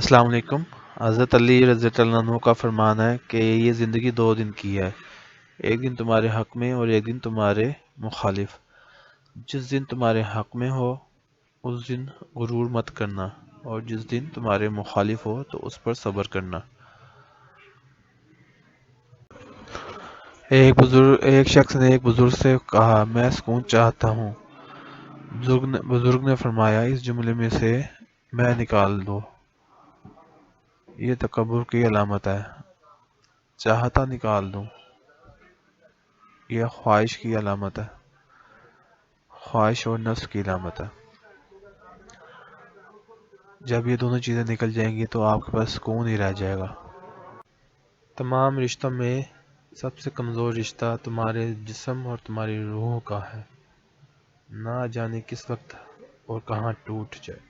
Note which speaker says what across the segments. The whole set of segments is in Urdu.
Speaker 1: السلام علیکم۔ حضرت علی رضی اللہ عنہ کا فرمان ہے کہ یہ زندگی 2 دن کی ہے، ایک دن تمہارے حق میں اور ایک دن تمہارے مخالف۔ جس دن تمہارے حق میں ہو اس دن غرور مت کرنا، اور جس دن تمہارے مخالف ہو تو اس پر صبر کرنا۔ ایک شخص نے ایک بزرگ سے کہا، میں سکون چاہتا ہوں۔ بزرگ نے فرمایا، اس جملے میں سے میں نکال دو، یہ تکبر کی علامت ہے۔ چاہتا نکال دوں، یہ خواہش کی علامت ہے، خواہش اور نفس کی علامت ہے۔ جب یہ دونوں چیزیں نکل جائیں گی تو آپ کے پاس سکون ہی رہ جائے گا۔ تمام رشتوں میں سب سے کمزور رشتہ تمہارے جسم اور تمہاری روح کا ہے، نہ جانے کس وقت اور کہاں ٹوٹ جائے۔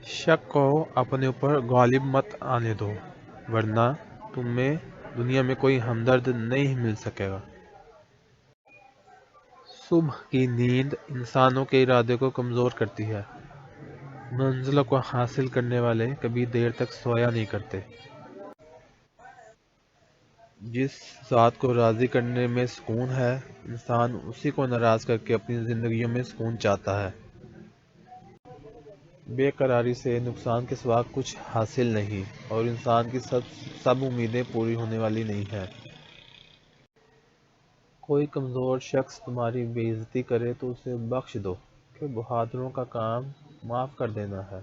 Speaker 1: شک کو اپنے اوپر غالب مت آنے دو، ورنہ تمہیں دنیا میں کوئی ہمدرد نہیں مل سکے گا۔ صبح کی نیند انسانوں کے ارادے کو کمزور کرتی ہے۔ منزلوں کو حاصل کرنے والے کبھی دیر تک سویا نہیں کرتے۔ جس ذات کو راضی کرنے میں سکون ہے، انسان اسی کو ناراض کر کے اپنی زندگیوں میں سکون چاہتا ہے۔ بے قراری سے نقصان کے سوا کچھ حاصل نہیں، اور انسان کی سب امیدیں پوری ہونے والی نہیں ہیں۔ کوئی کمزور شخص تمہاری بے عزتی کرے تو اسے بخش دو، کہ بہادروں کا کام معاف کر دینا ہے،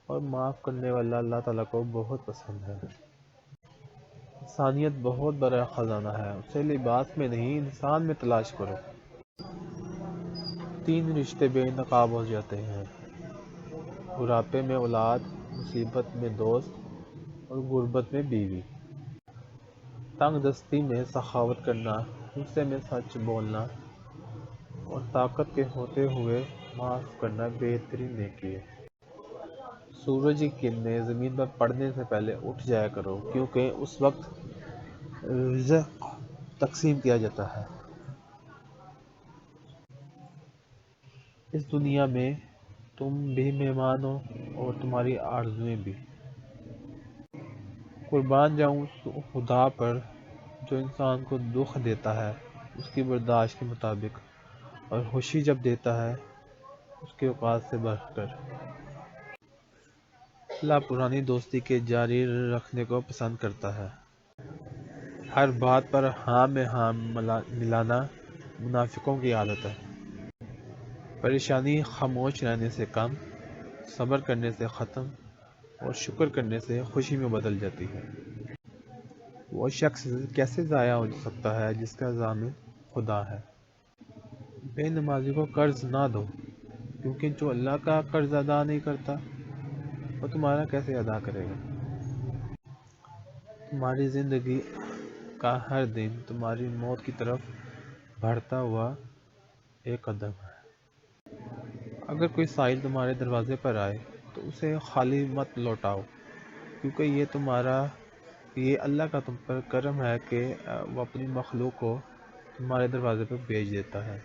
Speaker 1: اور معاف کرنے والا اللہ تعالیٰ کو بہت پسند ہے۔ انسانیت بہت بڑا خزانہ ہے، اسے لباس میں نہیں انسان میں تلاش کرو۔ 3 رشتے بے نقاب ہو جاتے ہیں، بڑھاپے میں اولاد، مصیبت میں دوست، اور غربت میں بیوی۔ تنگ دستی میں سخاوت کرنا، غصے میں سچ بولنا، اور طاقت کے ہوتے ہوئے معاف کرنا بہترین نیکی ہے۔ سورج کی کرنیں زمین پر پڑنے سے پہلے اٹھ جایا کرو، کیونکہ اس وقت رزق تقسیم کیا جاتا ہے۔ اس دنیا میں تم بھی مہمان ہو اور تمہاری آرزوئیں بھی۔ قربان جاؤں اس خدا پر جو انسان کو دکھ دیتا ہے اس کی برداشت کے مطابق، اور خوشی جب دیتا ہے اس کے اوقات سے بڑھ کر۔ اللہ پرانی دوستی کے جاری رکھنے کو پسند کرتا ہے۔ ہر بات پر ہاں میں ہاں ملانا منافقوں کی عادت ہے۔ پریشانی خاموش رہنے سے کم، صبر کرنے سے ختم، اور شکر کرنے سے خوشی میں بدل جاتی ہے۔ وہ شخص کیسے ضائع ہو سکتا ہے جس کا ضامن خدا ہے۔ بے نمازی کو قرض نہ دو، کیونکہ جو اللہ کا قرض ادا نہیں کرتا وہ تمہارا کیسے ادا کرے گا۔ تمہاری زندگی کا ہر دن تمہاری موت کی طرف بڑھتا ہوا ایک قدم ہے۔ اگر کوئی سائل تمہارے دروازے پر آئے تو اسے خالی مت لوٹاؤ، کیونکہ یہ اللہ کا تم پر کرم ہے کہ وہ اپنی مخلوق کو تمہارے دروازے پر بھیج دیتا ہے۔